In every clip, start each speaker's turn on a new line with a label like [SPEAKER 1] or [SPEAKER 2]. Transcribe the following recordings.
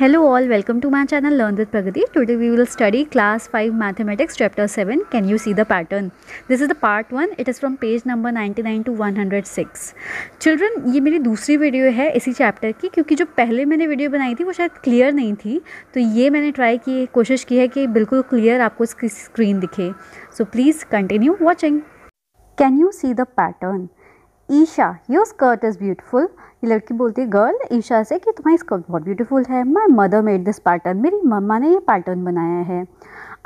[SPEAKER 1] Hello all, welcome to my channel Learn with Pragati. Today we will study class 5 mathematics chapter 7. Can you see the pattern? This is the part 1. It is from page number 99 to 106. Children, ये मेरी दूसरी video है इसी chapter की, क्योंकि जो पहले मैंने वीडियो बनाई थी वो शायद क्लियर नहीं थी, तो ये मैंने कोशिश की है कि बिल्कुल क्लियर आपको इसकी स्क्रीन दिखे. So please continue watching. Can you see the pattern? Isha, your skirt is beautiful. ये लड़की बोलती है गर्ल ईशा से कि तुम्हारी स्कर्ट बहुत ब्यूटीफुल है. My mother made this pattern, मेरी मम्मा ने ये पैटर्न बनाया है.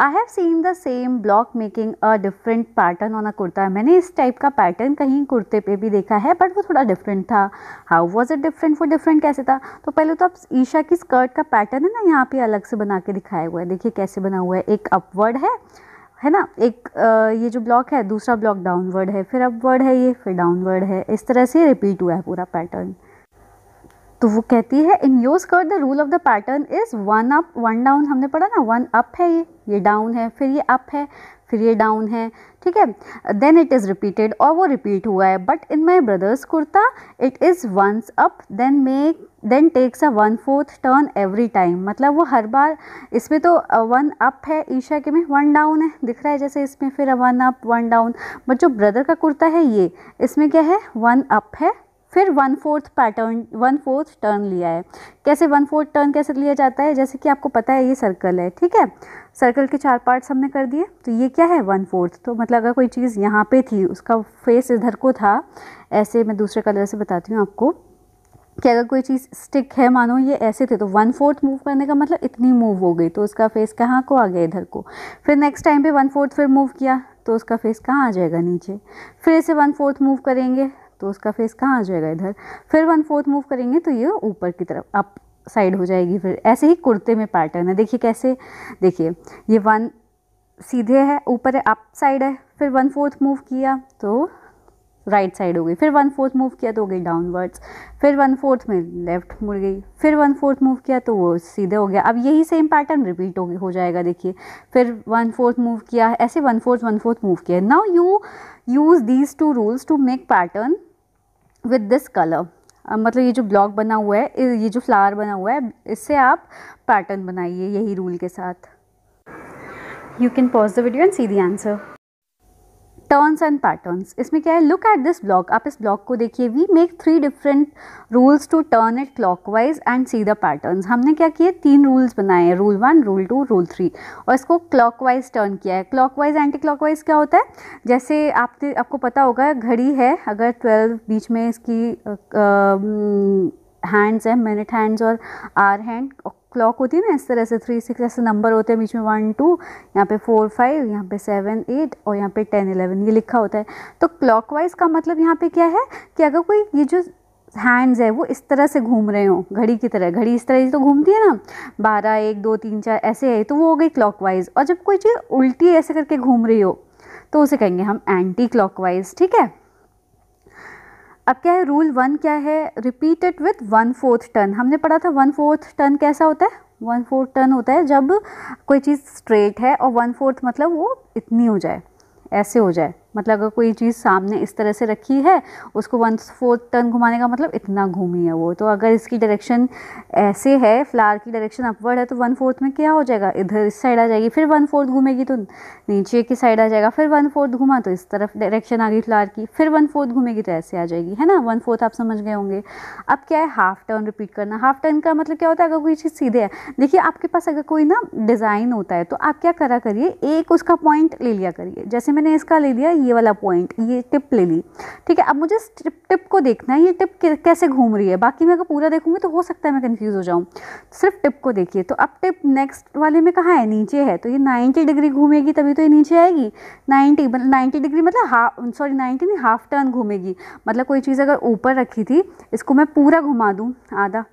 [SPEAKER 1] I have seen the same block making a different pattern on a kurta. मैंने इस टाइप का पैटर्न कहीं कुर्ते पे भी देखा है, बट वो थोड़ा डिफरेंट था. How was it different? वो डिफरेंट कैसे था? तो पहले तो आप ईशा की स्कर्ट का पैटर्न है ना, यहाँ पे अलग से बना के दिखाया हुआ है. देखिए कैसे बना हुआ है. एक अपवर्ड है ना, एक ये जो ब्लॉक है, दूसरा ब्लॉक डाउनवर्ड है, फिर अपवर्ड है ये, फिर डाउनवर्ड है. इस तरह से रिपीट हुआ है पूरा पैटर्न. तो वो कहती है in your skirt the rule of the pattern is one up one down. हमने पढ़ा ना, वन अप है ये डाउन है, फिर ये अप है, फिर ये डाउन है. ठीक है, देन इट इज़ रिपीटेड, और वो रिपीट हुआ है. But in my brother's kurta it is once up then takes a 1/4 turn every time. मतलब वो हर बार, इसमें तो वन अप है, ईशा के में वन डाउन है, दिख रहा है जैसे इसमें, फिर one up one down. But जो ब्रदर का कुर्ता है ये, इसमें क्या है, वन अप है, फिर 1/4 टर्न लिया है. कैसे 1/4 टर्न कैसे लिया जाता है? जैसे कि आपको पता है ये सर्कल है, ठीक है, सर्कल के 4 पार्ट्स हमने कर दिए, तो ये क्या है 1/4. तो मतलब अगर कोई चीज़ यहाँ पे थी, उसका फेस इधर को था, ऐसे मैं दूसरे कलर से बताती हूँ आपको, कि अगर कोई चीज़ स्टिक है, मानो ये ऐसे थे, तो 1/4 मूव करने का मतलब इतनी मूव हो गई, तो उसका फेस कहाँ को आ गया, इधर को. फिर नेक्स्ट टाइम पे 1/4 फिर मूव किया, तो उसका फेस कहाँ आ जाएगा, नीचे. फिर इसे 1/4 मूव करेंगे तो उसका फेस कहाँ आ जाएगा, इधर. फिर 1/4 मूव करेंगे तो ये ऊपर की तरफ अप साइड हो जाएगी. फिर ऐसे ही कुर्ते में पैटर्न है. देखिए कैसे, देखिए ये 1 सीधे है, ऊपर है, अप साइड है, फिर 1/4 मूव किया तो राइट साइड हो गई, फिर 1/4 मूव किया तो हो गई डाउनवर्ड्स, फिर 1/4 में लेफ्ट मुड़ गई, फिर 1/4 मूव किया तो वो सीधे हो गया. अब यही सेम पैटर्न रिपीट हो जाएगा. देखिए फिर 1/4 मूव किया, ऐसे 1/4 मूव किया. Now you use these 2 rules to make pattern with this colour. मतलब ये जो ब्लॉक बना हुआ है, ये जो फ्लावर बना हुआ है, इससे आप पैटर्न बनाइए यही रूल के साथ. You can pause the video and see the answer. Turns and patterns, इसमें क्या है, लुक एट दिस ब्लॉक. आप इस ब्लॉक को देखिए. We make 3 different rules to turn it clockwise and see the patterns. हमने क्या किए, 3 रूल्स बनाए हैं, रूल 1, रूल 2, रूल 3, और इसको क्लॉकवाइज टर्न किया है. क्लॉकवाइज एंटी क्लॉकवाइज क्या होता है, जैसे आपको पता होगा, घड़ी है, अगर 12 बीच में इसकी हैंड्स है, मिनट हैंड्स और आवर हैंड, क्लॉक होती है ना, इस तरह से 3, 6 ऐसे नंबर होते हैं, बीच में 1, 2, यहाँ पे 4, 5, यहाँ पे 7, 8 और यहाँ पे 10, 11 ये लिखा होता है. तो क्लॉकवाइज का मतलब यहाँ पे क्या है कि अगर कोई ये जो हैंड्स है वो इस तरह से घूम रहे हो, घड़ी की तरह, घड़ी इस तरह ही तो घूमती है ना, 12, 1, 2, 3, 4 ऐसे है, तो वो हो गई क्लॉकवाइज. और जब कोई चीज़ उल्टी ऐसे करके घूम रही हो तो उसे कहेंगे हम एंटी क्लॉकवाइज. ठीक है, अब क्या है, रूल 1 क्या है, रिपीट इट विथ 1/4 टर्न. हमने पढ़ा था 1/4 टर्न कैसा होता है. 1/4 टर्न होता है जब कोई चीज़ स्ट्रेट है और 1/4 मतलब वो इतनी हो जाए, ऐसे हो जाए. मतलब अगर कोई चीज़ सामने इस तरह से रखी है, उसको 1/4 टर्न घुमाने का मतलब इतना घूमी है वो. तो अगर इसकी डायरेक्शन ऐसे है, फ्लावर की डायरेक्शन अपवर्ड है, तो 1/4 में क्या हो जाएगा, इधर इस साइड आ जाएगी. फिर 1/4 घूमेगी तो नीचे की साइड आ जाएगा. फिर 1/4 घुमा तो इस तरफ डायरेक्शन आ गई फ्लावर की. फिर 1/4 घूमेगी तो ऐसे आ जाएगी, है ना. 1/4 आप समझ गए होंगे. अब क्या है, हाफ टर्न रिपीट करना. हाफ टर्न का मतलब क्या होता है, अगर कोई चीज़ सीधे है, देखिए आपके पास अगर कोई ना डिज़ाइन होता है, तो आप क्या करा करिए, एक उसका पॉइंट ले लिया करिए. जैसे मैंने इसका ले लिया, ये वाला पॉइंट, ये टिप ले ली, ठीक है. अब मुझे टिप को देखना है, ये टिप कैसे घूम रही है. बाकी मैं अगर पूरा देखूंगी तो हो सकता है मैं कंफ्यूज हो जाऊं. सिर्फ टिप को देखिए. तो अब टिप नेक्स्ट वाले में कहाँ है, नीचे है, तो ये 90 डिग्री घूमेगी तभी तो ये नीचे आएगी. 90 डिग्री मतलब 90 नहीं, हाफ टर्न घूमेगी. मतलब कोई चीज़ अगर ऊपर रखी थी, इसको मैं पूरा घुमा दूँ आधा,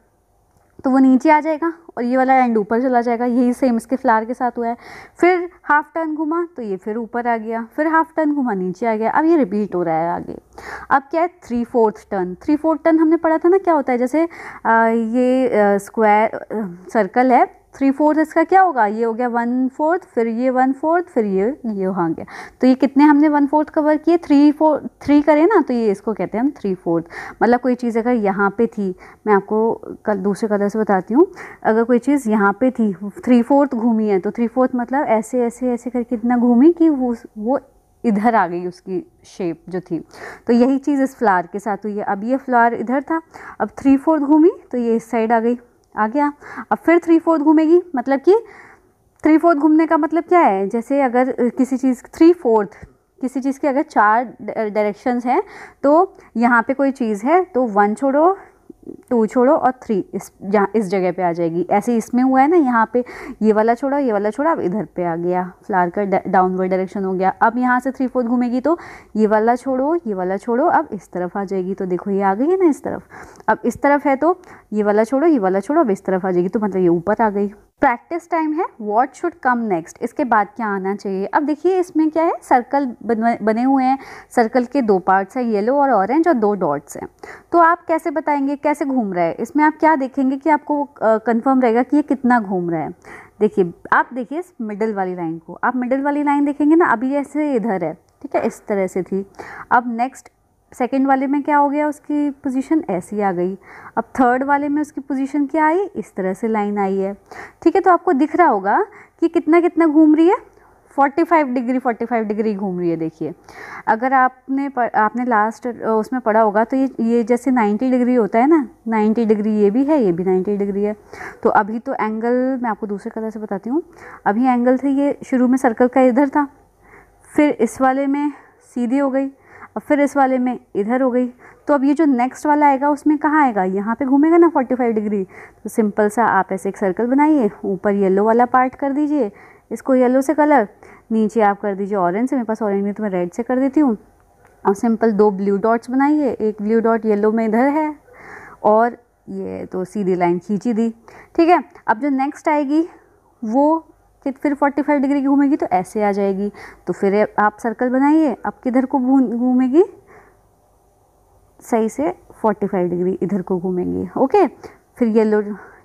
[SPEAKER 1] तो वो नीचे आ जाएगा और ये वाला एंड ऊपर चला जाएगा. यही सेम इसके फ्लावर के साथ हुआ है. फिर हाफ टर्न घुमा तो ये फिर ऊपर आ गया, फिर हाफ टर्न घुमा नीचे आ गया. अब ये रिपीट हो रहा है आगे. अब क्या है, 3/4 टर्न. 3/4 टर्न हमने पढ़ा था ना, क्या होता है, जैसे ये स्क्वायर सर्कल है, 3/4 इसका क्या होगा, ये हो गया 1/4, फिर ये 1/4, फिर ये वहाँ गया। तो ये कितने हमने 1/4 कवर किए, 3 करें ना, तो ये इसको कहते हैं हम 3/4। मतलब कोई चीज़ अगर यहाँ पे थी, मैं आपको कल दूसरे कलर से बताती हूँ, अगर कोई चीज़ यहाँ पे थी 3/4 घूमी है, तो 3/4 मतलब ऐसे ऐसे ऐसे करके इतना घूमी कि वो इधर आ गई उसकी शेप जो थी। तो यही चीज़ इस फ्लावर के साथ हुई है। अब ये फ्लावर इधर था, अब 3/4 घूमी तो ये इस साइड आ गई, आ गया। अब फिर 3/4 घूमेगी, मतलब कि 3/4 घूमने का मतलब क्या है, जैसे अगर किसी चीज़ 3/4 किसी चीज़ के अगर 4 डायरेक्शंस हैं, तो यहाँ पे कोई चीज़ है तो 1 छोड़ो, 2 छोड़ो और 3 इस जगह पे आ जाएगी। ऐसे इसमें हुआ है ना, यहाँ पे ये वाला छोड़ा, ये वाला छोड़ा, अब इधर पे आ गया, फ्लावर का डाउनवर्ड डायरेक्शन हो गया। अब यहाँ से 3/4 घूमेगी तो ये वाला छोड़ो, ये वाला छोड़ो, अब इस तरफ आ जाएगी। तो देखो ये आ गई है ना इस तरफ। अब इस तरफ है तो ये वाला छोड़ो, ये वाला छोड़ो, अब इस तरफ आ जाएगी, तो मतलब ये ऊपर आ गई। प्रैक्टिस टाइम है, व्हाट शुड कम नेक्स्ट, इसके बाद क्या आना चाहिए। अब देखिए इसमें क्या है, सर्कल बने हुए हैं, सर्कल के 2 पार्ट्स हैं, येलो और ऑरेंज, और 2 डॉट्स हैं। तो आप कैसे बताएंगे कैसे घूम रहा है, इसमें आप क्या देखेंगे कि आपको कंफर्म रहेगा कि ये कितना घूम रहा है। देखिए आप देखिए इस मिडिल वाली लाइन को, आप मिडिल वाली लाइन देखेंगे ना, अभी जैसे इधर है, ठीक है, इस तरह से थी। अब नेक्स्ट सेकंड वाले में क्या हो गया, उसकी पोजीशन ऐसी आ गई। अब थर्ड वाले में उसकी पोजीशन क्या आई, इस तरह से लाइन आई है, ठीक है। तो आपको दिख रहा होगा कि कितना कितना घूम रही है, 45 डिग्री घूम रही है। देखिए अगर आपने लास्ट उसमें पढ़ा होगा, तो ये जैसे 90 डिग्री होता है ना, 90 डिग्री ये भी है, ये भी 90 डिग्री है। तो अभी तो एंगल मैं आपको दूसरे कलर से बताती हूँ। अभी एंगल थे, ये शुरू में सर्कल का इधर था, फिर इस वाले में सीधी हो गई, अब फिर इस वाले में इधर हो गई। तो अब ये जो नेक्स्ट वाला आएगा उसमें कहाँ आएगा, यहाँ पे घूमेगा ना 45 डिग्री। तो सिंपल सा आप ऐसे एक सर्कल बनाइए, ऊपर येलो वाला पार्ट कर दीजिए, इसको येलो से कलर, नीचे आप कर दीजिए ऑरेंज से, मेरे पास ऑरेंज नहीं तो मैं रेड से कर देती हूँ। और सिंपल 2 ब्लू डॉट्स बनाइए, एक ब्लू डॉट येलो में इधर है, और ये तो सीधी लाइन खींची दी, ठीक है। अब जो नेक्स्ट आएगी वो फिर 45 डिग्री की घूमेगी, तो ऐसे आ जाएगी। तो फिर आप सर्कल बनाइए, अब किधर को घूमेगी, सही से 45 डिग्री इधर को घूमेंगी, ओके। फिर येलो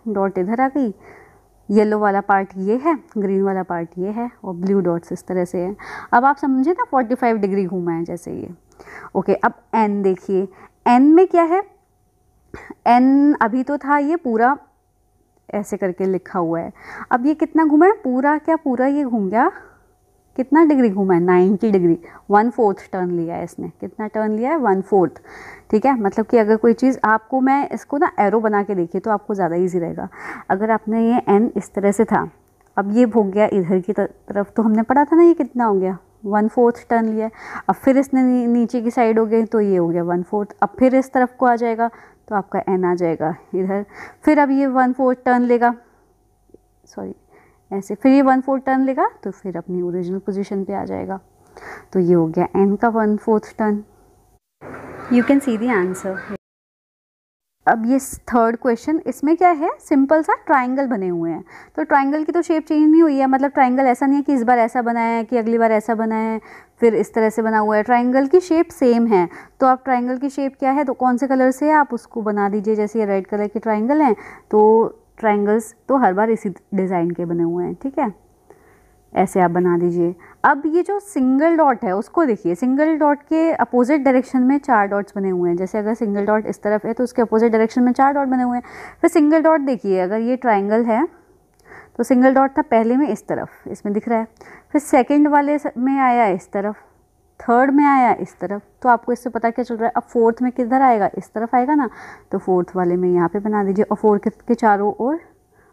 [SPEAKER 1] डॉट इधर आ गई, येलो वाला पार्ट ये है, ग्रीन वाला पार्ट ये है, और ब्लू डॉट्स इस तरह से है। अब आप समझे ना 45 डिग्री घूमा है जैसे ये, ओके। अब एन देखिए, एन में क्या है, एन अभी तो था ये पूरा ऐसे करके लिखा हुआ है, अब ये कितना घूमा है, पूरा क्या पूरा ये घूम गया, कितना डिग्री घूमा है, 90 डिग्री, 1/4 टर्न लिया है इसने। कितना टर्न लिया है, 1/4, ठीक है। मतलब कि अगर कोई चीज़ आपको, मैं इसको ना एरो बना के देखिए तो आपको ज़्यादा इजी रहेगा। अगर आपने ये एन इस तरह से था, अब ये हो गया इधर की तरफ, तो हमने पढ़ा था ना ये कितना हो गया, 1/4 टर्न लिया है। अब फिर इसने नीचे की साइड हो गई, तो ये हो गया 1/4। अब फिर इस तरफ को आ जाएगा, तो आपका एन आ जाएगा इधर। फिर अब ये 1/4 टर्न लेगा, सॉरी ऐसे, फिर ये 1/4 टर्न लेगा, तो फिर अपनी ओरिजिनल पोजीशन पे आ जाएगा। तो ये हो गया एन का 1/4 turn. You can see the answer. अब ये थर्ड क्वेश्चन, इसमें क्या है, सिंपल सा ट्राइंगल बने हुए हैं। तो ट्राइंगल की तो शेप चेंज नहीं हुई है, मतलब ट्राइंगल ऐसा नहीं है कि इस बार ऐसा बनाया है कि अगली बार ऐसा बनाया है, फिर इस तरह से बना हुआ है। ट्राइंगल की शेप सेम है। तो आप ट्राइंगल की शेप क्या है, तो कौन से कलर से है आप उसको बना दीजिए। जैसे ये रेड कलर के ट्राइंगल हैं, तो ट्राइंगल्स तो हर बार इसी डिज़ाइन के बने हुए हैं, ठीक है, ऐसे आप बना दीजिए। अब ये जो सिंगल डॉट है उसको देखिए, सिंगल डॉट के अपोजिट डायरेक्शन में 4 डॉट्स बने हुए हैं। जैसे अगर सिंगल डॉट इस तरफ है तो उसके अपोजिट डायरेक्शन में 4 डॉट बने हुए हैं। फिर सिंगल डॉट देखिए, अगर ये ट्राइंगल है तो सिंगल डॉट था पहले में इस तरफ, इसमें दिख रहा है, फिर सेकंड वाले में आया इस तरफ, थर्ड में आया इस तरफ। तो आपको इससे पता क्या चल रहा है, अब फोर्थ में किधर आएगा, इस तरफ आएगा ना, तो फोर्थ वाले में यहाँ पे बना दीजिए, और फोर्थ के चारों ओर,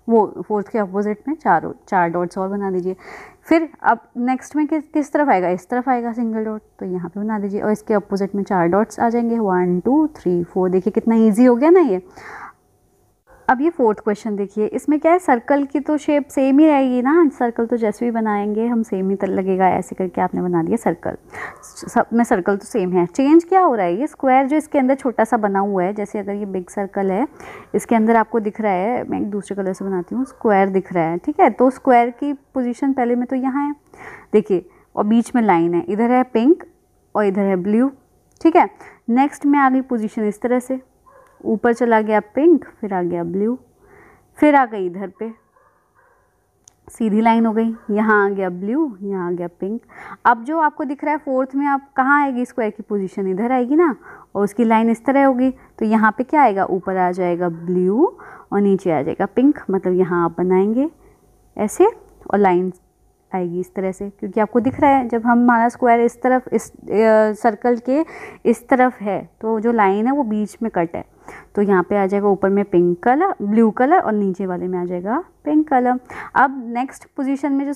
[SPEAKER 1] वो फोर्थ के अपोजिट में 4 डॉट्स और बना दीजिए। फिर अब नेक्स्ट में किस तरफ आएगा, इस तरफ आएगा सिंगल डॉट, तो यहाँ पे बना दीजिए, और इसके अपोजिट में 4 डॉट्स आ जाएंगे, 1 2 3 4। देखिए कितना ईजी हो गया ना ये। अब ये फोर्थ क्वेश्चन देखिए, इसमें क्या है, सर्कल की तो शेप सेम ही रहेगी ना, सर्कल तो जैसे भी बनाएंगे हम सेम ही लगेगा। ऐसे करके आपने बना दिया सर्कल, सब में सर्कल तो सेम है। चेंज क्या हो रहा है, ये स्क्वायर जो इसके अंदर छोटा सा बना हुआ है, जैसे अगर ये बिग सर्कल है, इसके अंदर आपको दिख रहा है, मैं एक दूसरे कलर से बनाती हूँ, स्क्वायर दिख रहा है, ठीक है। तो स्क्वायर की पोजीशन पहले में तो यहाँ है, देखिए, और बीच में लाइन है, इधर है पिंक और इधर है ब्लू, ठीक है। नेक्स्ट में आ गई पोजीशन इस तरह से, ऊपर चला गया पिंक, फिर आ गया ब्लू, फिर आ गई इधर पे सीधी लाइन हो गई, यहाँ आ गया ब्लू, यहाँ आ गया पिंक। अब जो आपको दिख रहा है फोर्थ में, आप कहाँ आएगी स्क्वायर की पोजीशन, इधर आएगी ना, और उसकी लाइन इस तरह होगी, तो यहाँ पे क्या आएगा, ऊपर आ जाएगा ब्लू और नीचे आ जाएगा पिंक। मतलब यहाँ आप बनाएंगे ऐसे और लाइन आएगी इस तरह से, क्योंकि आपको दिख रहा है जब हम हमारा स्क्वायर इस तरफ, इस सर्कल के इस तरफ है, तो जो लाइन है वो बीच में कट है, तो यहाँ पे आ जाएगा ऊपर में पिंक कलर, ब्लू कलर, और नीचे वाले में आ जाएगा पिंक कलर। अब नेक्स्ट पोजीशन में जो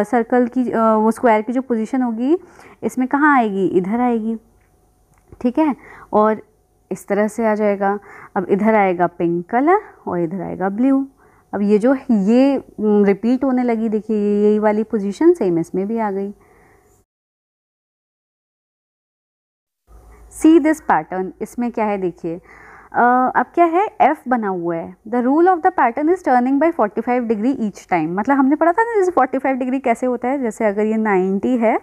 [SPEAKER 1] सर्कल की वो स्क्वायर की जो पोजीशन होगी, इसमें कहाँ आएगी, इधर आएगी, ठीक है, और इस तरह से आ जाएगा। अब इधर आएगा पिंक कलर और इधर आएगा ब्लू। अब ये जो ये रिपीट होने लगी, देखिए यही वाली पोजीशन सेम इसमें भी आ गई। सी दिस पैटर्न, इसमें क्या है देखिए, अब क्या है, F बना हुआ है। The rule of the pattern is turning by 45 degree each time. मतलब हमने पढ़ा था ना जैसे 45 डिग्री कैसे होता है, जैसे अगर ये 90 है,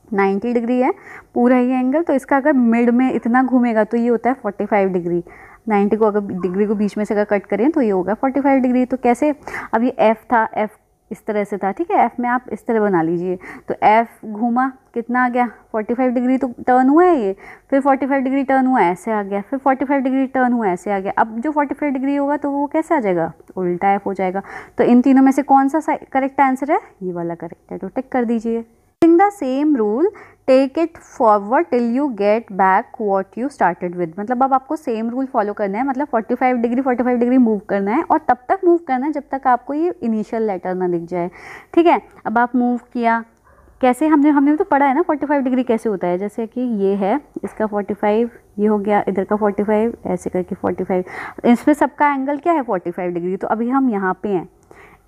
[SPEAKER 1] 90 डिग्री है पूरा ये एंगल, तो इसका अगर मिड में इतना घूमेगा तो ये होता है 45 डिग्री। 90 को अगर डिग्री को बीच में से अगर कट करें तो ये होगा 45 डिग्री। तो कैसे, अब ये F था, F इस तरह से था, ठीक है, F में आप इस तरह बना लीजिए, तो F घूमा, कितना आ गया 45 डिग्री, तो टर्न हुआ है ये, फिर 45 डिग्री टर्न हुआ ऐसे आ गया, फिर 45 डिग्री टर्न हुआ ऐसे आ गया। अब जो 45 डिग्री होगा तो वो कैसे आ जाएगा, उल्टा F हो जाएगा। तो इन तीनों में से कौन सा करेक्ट आंसर है, ये वाला करेक्ट है, तो टिक कर दीजिए। The same rule take it forward till you get back what you started with. मतलब अब आपको सेम रूल फॉलो करना है, मतलब 45 डिग्री मूव करना है, और तब तक मूव करना है जब तक आपको ये इनिशियल लेटर ना दिख जाए, ठीक है। अब आप मूव किया कैसे, हमने तो पढ़ा है ना 45 डिग्री कैसे होता है, जैसे कि ये है, इसका 45, ये हो गया इधर का 45, ऐसे करके 45, इसमें सबका एंगल क्या है 45 डिग्री। तो अभी हम यहाँ पे हैं,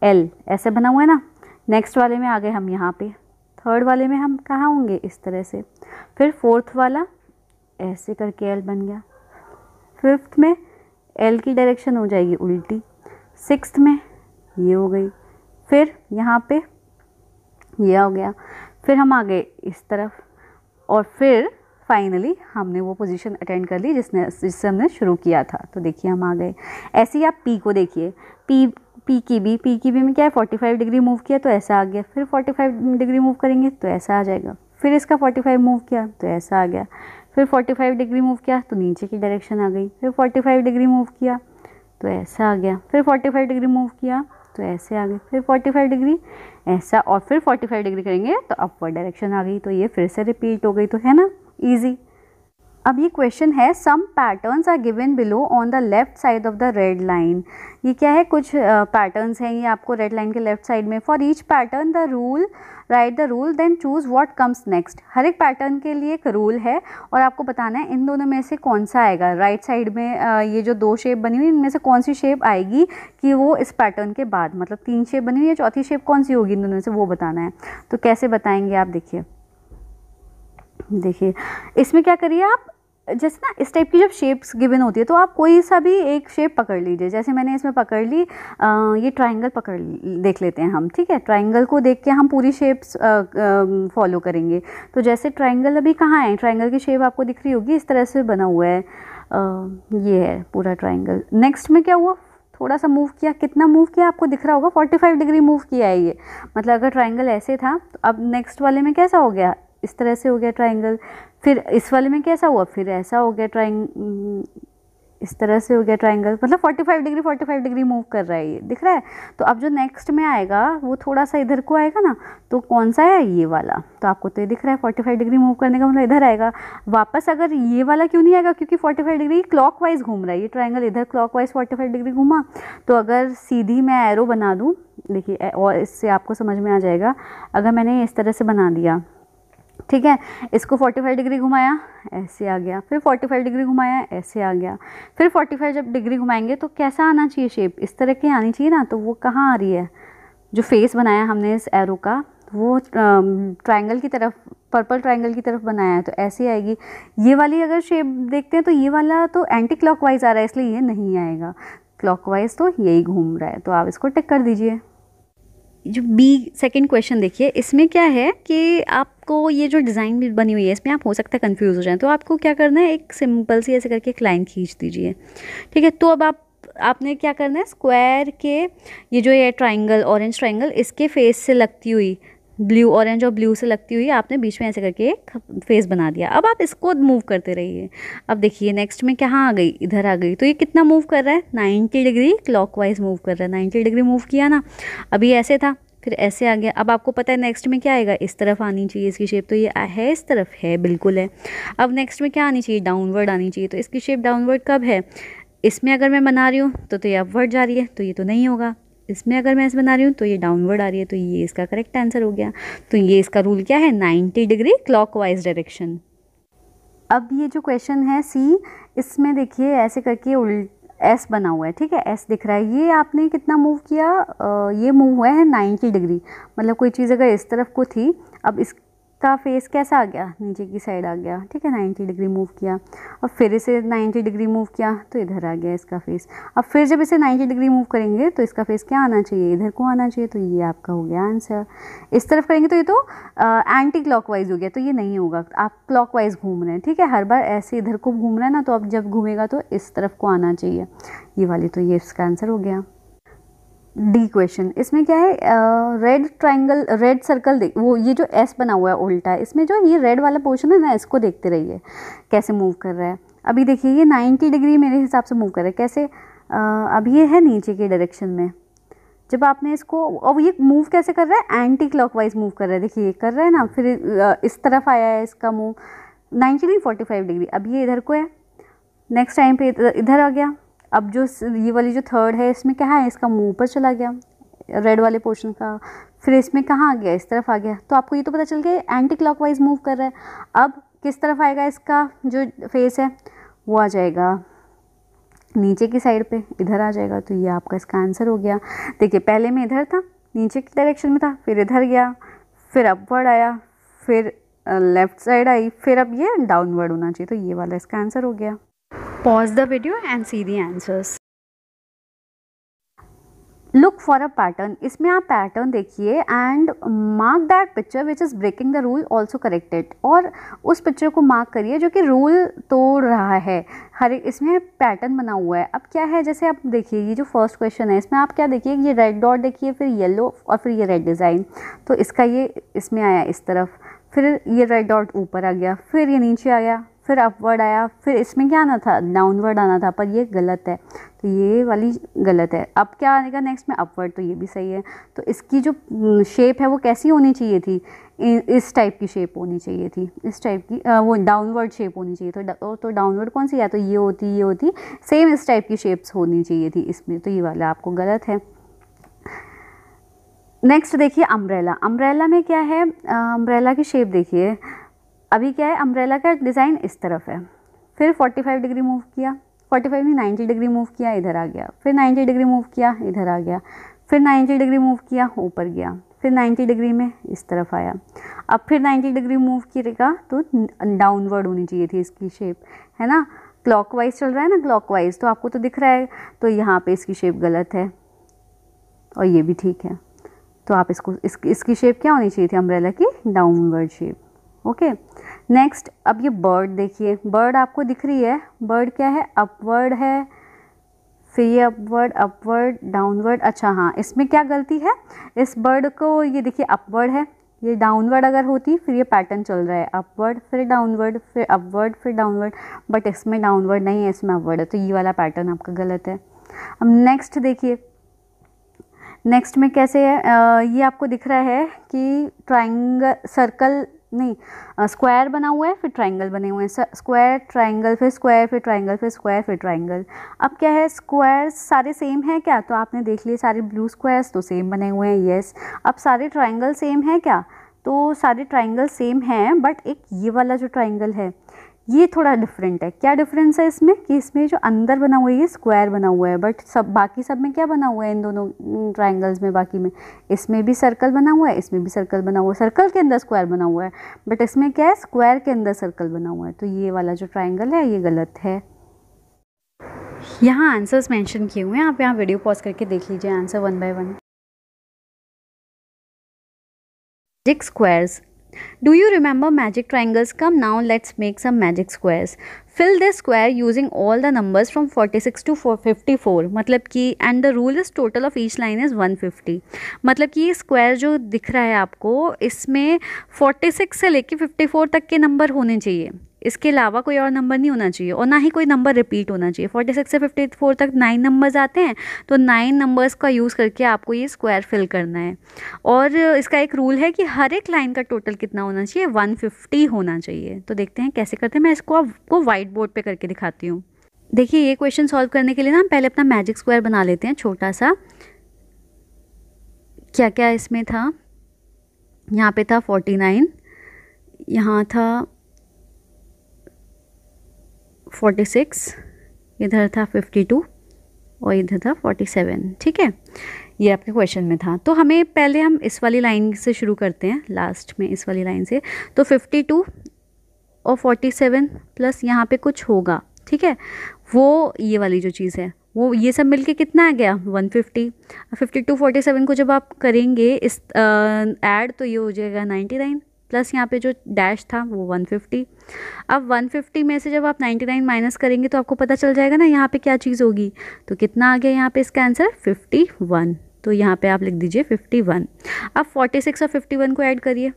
[SPEAKER 1] L ऐसे बना हुआ है ना, नेक्स्ट वाले में आ गए हम यहाँ पे, थर्ड वाले में हम कहाँ होंगे, इस तरह से, फिर फोर्थ वाला ऐसे करके L बन गया, फिफ्थ में L की डायरेक्शन हो जाएगी उल्टी, सिक्स्थ में ये हो गई, फिर यहाँ पे ये हो गया, फिर हम आ गए इस तरफ, और फिर फाइनली हमने वो पोजीशन अटेंड कर ली जिससे हमने शुरू किया था। तो देखिए हम आ गए। ऐसे ही आप P को देखिए, पी की बी में क्या है 45 डिग्री मूव किया तो ऐसा आ गया, फिर 45 डिग्री मूव करेंगे तो ऐसा आ जाएगा, फिर इसका 45 मूव किया तो ऐसा आ गया, फिर 45 डिग्री मूव किया तो नीचे की डायरेक्शन आ गई, फिर 45 डिग्री मूव किया तो ऐसा आ गया, फिर 45 डिग्री मूव किया तो ऐसे आ गए, फिर 45 डिग्री ऐसा, और फिर 45 डिग्री करेंगे तो अपवर्ड डायरेक्शन आ गई। तो ये फिर से रिपीट हो गई, तो है ना ईजी। अब ये क्वेश्चन है, some patterns are given below on the left side of the red line. ये क्या है, कुछ पैटर्न्स हैं ये आपको रेड लाइन के लेफ्ट साइड में। For each pattern the rule, write the rule then choose what comes next. हर एक पैटर्न के लिए एक रूल है और आपको बताना है इन दोनों में से कौन सा आएगा। राइट साइड में ये जो दो शेप बनी हुई इनमें से कौन सी शेप आएगी कि वो इस पैटर्न के बाद, मतलब तीन शेप बनी हुई है, चौथी शेप कौन सी होगी इन दोनों में से, वो बताना है। तो कैसे बताएंगे आप, देखिए इसमें क्या करिए आप, जैसे ना इस टाइप की जब शेप्स गिवन होती है तो आप कोई सा भी एक शेप पकड़ लीजिए। जैसे मैंने इसमें पकड़ ली, ये ट्रायंगल पकड़ देख लेते हैं हम, ठीक है। ट्रायंगल को देख के हम पूरी शेप्स फॉलो करेंगे। तो जैसे ट्रायंगल अभी कहाँ है, ट्रायंगल की शेप आपको दिख रही होगी, इस तरह से बना हुआ है, ये है पूरा ट्रायंगल। नेक्स्ट में क्या हुआ, थोड़ा सा मूव किया, कितना मूव किया आपको दिख रहा होगा, 45 डिग्री मूव किया है ये। मतलब अगर ट्रायंगल ऐसे था तो अब नेक्स्ट वाले में कैसा हो गया, इस तरह से हो गया ट्रायंगल। फिर इस वाले में कैसा हुआ, फिर ऐसा हो गया इस तरह से हो गया ट्रायंगल। मतलब 45 डिग्री मूव कर रहा है, ये दिख रहा है। तो अब जो नेक्स्ट में आएगा वो थोड़ा सा इधर को आएगा ना, तो कौन सा है, ये वाला। तो आपको तो ये दिख रहा है 45 डिग्री मूव करने का मतलब इधर आएगा। वापस अगर ये वाला क्यों नहीं आएगा, क्योंकि 45 डिग्री क्लॉकवाइज घूम रहा है ये ट्रायंगल, इधर क्लॉकवाइज 45 डिग्री घूमा। तो अगर सीधी मैं एरो बना दूँ, देखिए, और इससे आपको समझ में आ जाएगा। अगर मैंने इस तरह से बना दिया, ठीक है, इसको 45 डिग्री घुमाया ऐसे आ गया, फिर 45 डिग्री घुमाया ऐसे आ गया, फिर 45 जब डिग्री घुमाएंगे तो कैसा आना चाहिए शेप, इस तरह की आनी चाहिए ना। तो वो कहाँ आ रही है, जो फेस बनाया हमने इस एरो का वो ट्रायंगल की तरफ, पर्पल ट्रायंगल की तरफ बनाया है, तो ऐसे आएगी। ये वाली अगर शेप देखते हैं तो ये वाला तो एंटी क्लॉकवाइज आ रहा है, इसलिए ये नहीं आएगा। क्लॉकवाइज तो यही घूम रहा है, तो आप इसको टिक कर दीजिए। जो बी सेकंड क्वेश्चन देखिए, इसमें क्या है कि आपको ये जो डिज़ाइन बनी हुई है इसमें आप हो सकता है कंफ्यूज हो जाएं। तो आपको क्या करना है, एक सिंपल सी ऐसे करके एक लाइन खींच दीजिए, ठीक है। तो अब आप आपने क्या करना है, स्क्वायर के ये जो ये ट्राइंगल, ऑरेंज ट्राइंगल, इसके फेस से लगती हुई, ब्लू, ऑरेंज और ब्लू से लगती हुई आपने बीच में ऐसे करके एक फेस बना दिया। अब आप इसको मूव करते रहिए। अब देखिए नेक्स्ट में कहाँ आ गई, इधर आ गई। तो ये कितना मूव कर रहा है, 90 डिग्री क्लॉकवाइज मूव कर रहा है। 90 डिग्री मूव किया ना, अभी ऐसे था, फिर ऐसे आ गया। अब आपको पता है नेक्स्ट में क्या आएगा, इस तरफ आनी चाहिए इसकी शेप, तो ये है इस तरफ, है बिल्कुल है। अब नेक्स्ट में क्या आनी चाहिए, डाउनवर्ड आनी चाहिए। तो इसकी शेप डाउनवर्ड कब है, इसमें अगर मैं बना रही हूँ तो ये अपवर्ड जा रही है, तो ये तो नहीं होगा। इसमें अगर मैं ऐसे बना रही हूँ तो ये डाउनवर्ड आ रही है, तो ये इसका करेक्ट आंसर हो गया। तो ये इसका रूल क्या है, 90 डिग्री क्लॉकवाइज डायरेक्शन। अब ये जो क्वेश्चन है सी, इसमें देखिए ऐसे करके एस बना हुआ है, ठीक है, एस दिख रहा है। ये आपने कितना मूव किया, ये मूव हुआ है 90 डिग्री। मतलब कोई चीज़ अगर इस तरफ को थी, अब इसका फेस कैसा आ गया, नीचे की साइड आ गया, ठीक है, 90 डिग्री मूव किया। अब फिर इसे 90 डिग्री मूव किया तो इधर आ गया इसका फेस। अब फिर जब इसे 90 डिग्री मूव करेंगे तो इसका फेस क्या आना चाहिए, इधर को आना चाहिए। तो ये आपका हो गया आंसर। इस तरफ करेंगे तो ये तो एंटी क्लॉकवाइज हो गया, तो ये नहीं होगा। आप क्लॉकवाइज घूम रहे हैं, ठीक है, हर बार ऐसे इधर को घूम रहा है ना, तो अब जब घूमेगा तो इस तरफ को आना चाहिए, ये वाली। तो ये इसका आंसर हो गया। डी क्वेश्चन, इसमें क्या है, रेड ट्राइंगल, रेड सर्कल, वो ये जो एस बना हुआ है उल्टा, इसमें जो ये रेड वाला पोर्शन है ना, इसको देखते रहिए कैसे मूव कर रहा है। अभी देखिए ये 90 डिग्री मेरे हिसाब से मूव कर रहा है, कैसे, अब ये है नीचे के डायरेक्शन में। जब आपने इसको, अब ये मूव कैसे कर रहा है, एंटी क्लॉकवाइज मूव कर रहा है, देखिए ये कर रहा है ना, फिर इस तरफ आया है इसका मूव, 90 नहीं 45 डिग्री। अब ये इधर को है, नेक्स्ट टाइम पे इधर आ गया। अब जो ये वाली जो थर्ड है, इसमें क्या है, इसका मुंह ऊपर चला गया रेड वाले पोर्शन का, फिर इसमें कहाँ आ गया, इस तरफ आ गया। तो आपको ये तो पता चल गया एंटी क्लॉकवाइज मूव कर रहा है। अब किस तरफ आएगा, इसका जो फेस है वो आ जाएगा नीचे की साइड पे, इधर आ जाएगा। तो ये आपका इसका आंसर हो गया। देखिए पहले में इधर था, नीचे की डायरेक्शन में था, फिर इधर गया, फिर अपवर्ड आया, फिर लेफ्ट साइड आई, फिर अब ये डाउनवर्ड होना चाहिए। तो ये वाला इसका आंसर हो गया। Pause the video and see the answers. Look for a pattern. इसमें आप पैटर्न देखिए and mark that picture which is breaking the rule, also correct it. और उस पिक्चर को मार्क करिए जो कि रूल तोड़ रहा है। हर एक इसमें पैटर्न बना हुआ है। अब क्या है, जैसे आप देखिए ये जो फर्स्ट क्वेश्चन है, इसमें आप क्या देखिए, ये रेड डॉट देखिए, फिर येलो और फिर ये रेड डिज़ाइन। तो इसका ये इसमें आया इस तरफ, फिर ये रेड डॉट ऊपर आ गया, फिर ये नीचे आ गया, फिर अपवर्ड आया, फिर इसमें क्या आना था, डाउनवर्ड आना था, पर ये गलत है। तो ये वाली गलत है। अब क्या आएगा नेक्स्ट में, अपवर्ड, तो ये भी सही है। तो इसकी जो शेप है वो कैसी होनी चाहिए थी, इस टाइप की शेप होनी चाहिए थी, इस टाइप की, वो डाउनवर्ड शेप होनी चाहिए। तो डाउनवर्ड कौन सी है, तो ये होती सेम इस टाइप की शेप्स होनी चाहिए थी इसमें। तो ये वाला आपको गलत है। नेक्स्ट देखिए अम्ब्रेला। अम्ब्रेला में क्या है, अम्ब्रेला की शेप देखिए। अभी क्या है, अम्ब्रेला का डिज़ाइन इस तरफ है, फिर 45 डिग्री मूव किया, 45 नहीं 90 डिग्री मूव किया, इधर आ गया, फिर 90 डिग्री मूव किया, इधर आ गया, फिर 90 डिग्री मूव किया, ऊपर गया, फिर 90 डिग्री में इस तरफ आया। अब फिर 90 डिग्री मूव किएगा तो डाउनवर्ड होनी चाहिए थी इसकी शेप, है ना, क्लॉकवाइज चल रहा है ना, क्लॉकवाइज, तो आपको तो दिख रहा है। तो यहाँ पे इसकी शेप गलत है और ये भी ठीक है। तो आप इसकी शेप क्या होनी चाहिए थी, अम्ब्रेला की डाउनवर्ड शेप। ओके, नेक्स्ट अब ये बर्ड देखिए। बर्ड आपको दिख रही है, बर्ड क्या है, अपवर्ड है, फिर ये अपवर्ड डाउनवर्ड। अच्छा हाँ, इसमें क्या गलती है, इस बर्ड को ये देखिए अपवर्ड है, ये डाउनवर्ड अगर होती फिर ये पैटर्न चल रहा है, अपवर्ड फिर डाउनवर्ड फिर अपवर्ड फिर डाउनवर्ड, बट इसमें डाउनवर्ड नहीं है, इसमें अपवर्ड है। तो ये वाला पैटर्न आपका गलत है। अब नेक्स्ट देखिए, नेक्स्ट में कैसे है, ये आपको दिख रहा है कि ट्राइंगल, सर्कल नहीं, स्क्वायर बना हुआ है, फिर ट्राइंगल बने हुए हैं, स्क्वायर ट्राइंगल फिर स्क्वायर फिर ट्राइंगल फिर स्क्वायर फिर ट्राइंगल। अब क्या है, स्क्वायर सारे सेम है क्या, तो आपने देख लिए सारे ब्लू स्क्वायर्स तो सेम बने हुए हैं, यस। अब सारे ट्राइंगल सेम है क्या, तो सारे ट्राइंगल सेम हैं, बट एक ये वाला जो ट्राइंगल है ये थोड़ा डिफरेंट है। क्या डिफरेंस है इसमें, कि इसमें जो अंदर बना हुआ है ये स्क्वायर बना हुआ है, बट सब बाकी सब में क्या बना हुआ है, इन दोनों ट्राइंगल्स में, बाकी में इसमें भी सर्कल बना हुआ है, इसमें भी सर्कल बना हुआ है, सर्कल के अंदर स्क्वायर बना हुआ है, बट इसमें क्या है, स्क्वायर के अंदर सर्कल बना हुआ है। तो ये वाला जो ट्राइंगल है ये गलत है। यहाँ आंसर्स मेंशन किए हुए हैं, आप यहाँ वीडियो पॉज करके देख लीजिए answer one by one. 6 squares Do you remember magic triangles? Come now, let's make some magic squares. Fill this square using all the numbers from 46 to 454. मतलब कि and the rule is total of each line is 150. मतलब कि ये square जो दिख रहा है आपको, इसमें 46 से लेके 54 तक के नंबर होने चाहिए, इसके अलावा कोई और नंबर नहीं होना चाहिए और ना ही कोई नंबर रिपीट होना चाहिए। 46 से 54 तक 9 नंबर्स आते हैं, तो 9 नंबर्स का यूज़ करके आपको ये स्क्वायर फिल करना है। और इसका एक रूल है कि हर एक लाइन का टोटल कितना होना चाहिए, 150 होना चाहिए। तो देखते हैं कैसे करते हैं, मैं इसको आपको वाइट बोर्ड पे करके दिखाती हूँ। देखिए ये क्वेश्चन सॉल्व करने के लिए ना हम पहले अपना मैजिक स्क्वायर बना लेते हैं छोटा सा। क्या क्या इसमें था, यहाँ पे था 49, यहाँ था 46, इधर था 52 और इधर था 47। ठीक है, ये आपके क्वेश्चन में था। तो हमें पहले हम इस वाली लाइन से शुरू करते हैं, लास्ट में इस वाली लाइन से। तो 52 और 47 प्लस यहाँ पे कुछ होगा, ठीक है, वो ये वाली जो चीज़ है वो ये सब मिलके कितना आ गया 150। 52 47 को जब आप करेंगे इस ऐड, तो ये हो जाएगा 99 प्लस यहाँ पे जो डैश था वो 150। अब 150 में से जब आप 99 माइनस करेंगे तो आपको पता चल जाएगा ना यहाँ पे क्या चीज़ होगी। तो कितना आ गया यहाँ पे इसका आंसर 51। तो यहाँ पे आप लिख दीजिए 51। अब 46 और 51 को ऐड करिए,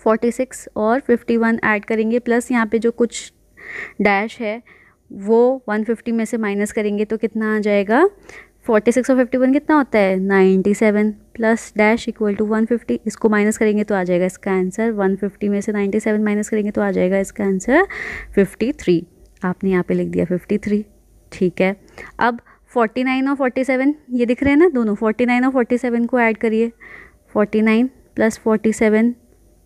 [SPEAKER 1] 46 और 51 ऐड करेंगे प्लस यहाँ पे जो कुछ डैश है वो 150 में से माइनस करेंगे तो कितना आ जाएगा। 46 और 51 कितना होता है 97 प्लस डैश इक्वल टू 150। इसको माइनस करेंगे तो आ जाएगा इसका आंसर 150 में से 97 माइनस करेंगे तो आ जाएगा इसका आंसर 53। आपने यहाँ पे लिख दिया 53। ठीक है, अब 49 और 47 ये दिख रहे हैं ना दोनों, 49 और 47 को ऐड करिए। 49 प्लस 47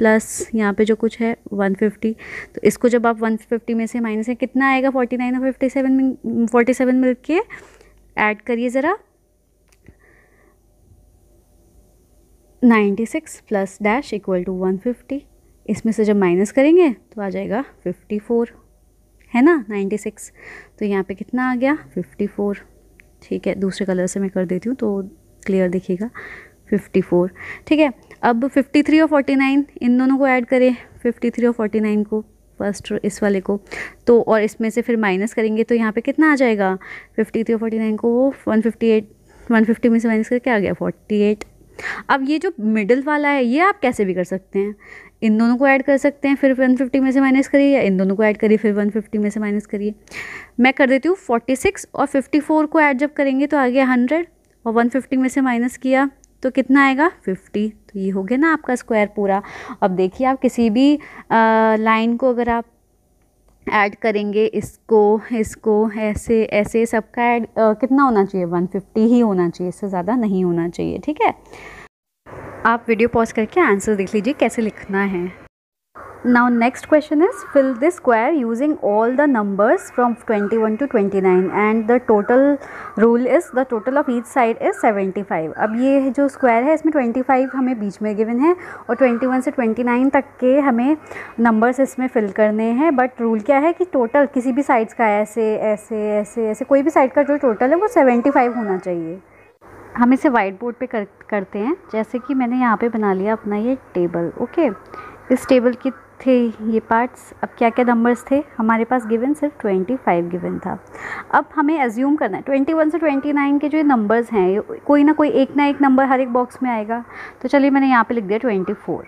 [SPEAKER 1] प्लस यहाँ पे जो कुछ है 150। तो इसको जब आप 150 में से माइनस है कितना आएगा 49 और 47 मिल के ऐड करिए ज़रा। 96 प्लस डैश इक्वल टू 150। इसमें से जब माइनस करेंगे तो आ जाएगा 54, है ना 96। तो यहाँ पे कितना आ गया 54। ठीक है, दूसरे कलर से मैं कर देती हूँ तो क्लियर दिखेगा 54। ठीक है, अब 53 और 49 इन दोनों को ऐड करें, 53 और 49 को, फर्स्ट इस वाले को, तो और इसमें से फिर माइनस करेंगे तो यहाँ पे कितना आ जाएगा 53 और 49 को 150 में से माइनस करके आ गया 48। अब ये जो मिडिल वाला है ये आप कैसे भी कर सकते हैं, इन दोनों को ऐड कर सकते हैं फिर 150 में से माइनस करिए, या इन दोनों को ऐड करिए फिर 150 में से माइनस करिए। मैं कर देती हूँ 46 और 54 को ऐड जब करेंगे तो आ गया 100 और 150 में से माइनस किया तो कितना आएगा 50। तो ये हो गया ना आपका स्क्वायर पूरा। अब देखिए आप किसी भी लाइन को अगर आप ऐड करेंगे, इसको ऐसे ऐसे सबका ऐड कितना होना चाहिए 150 ही होना चाहिए, इससे ज़्यादा नहीं होना चाहिए। ठीक है, आप वीडियो पॉज करके आंसर देख लीजिए कैसे लिखना है। Now next question is fill this square using all the numbers from 21 to 29 and the total rule is the total of each side is 75। अब ये जो स्क्वायर है इसमें 25 हमें बीच में गिवन है और 21 से 29 तक के हमें नंबर्स इसमें फिल करने हैं। बट रूल क्या है कि टोटल किसी भी साइड्स का ऐसे ऐसे ऐसे ऐसे कोई भी साइड का जो टोटल है वो 75 होना चाहिए। हम इसे वाइट बोर्ड पे करते हैं। जैसे कि मैंने यहाँ पे बना लिया अपना ये टेबल। ओके, इस टेबल की थे ये पार्ट्स। अब क्या क्या नंबर्स थे हमारे पास गिवन, सिर्फ 25 गिवन था। अब हमें एज्यूम करना है 21 से 29 के जो नंबर्स हैं कोई ना एक नंबर हर एक बॉक्स में आएगा। तो चलिए मैंने यहाँ पे लिख दिया 24।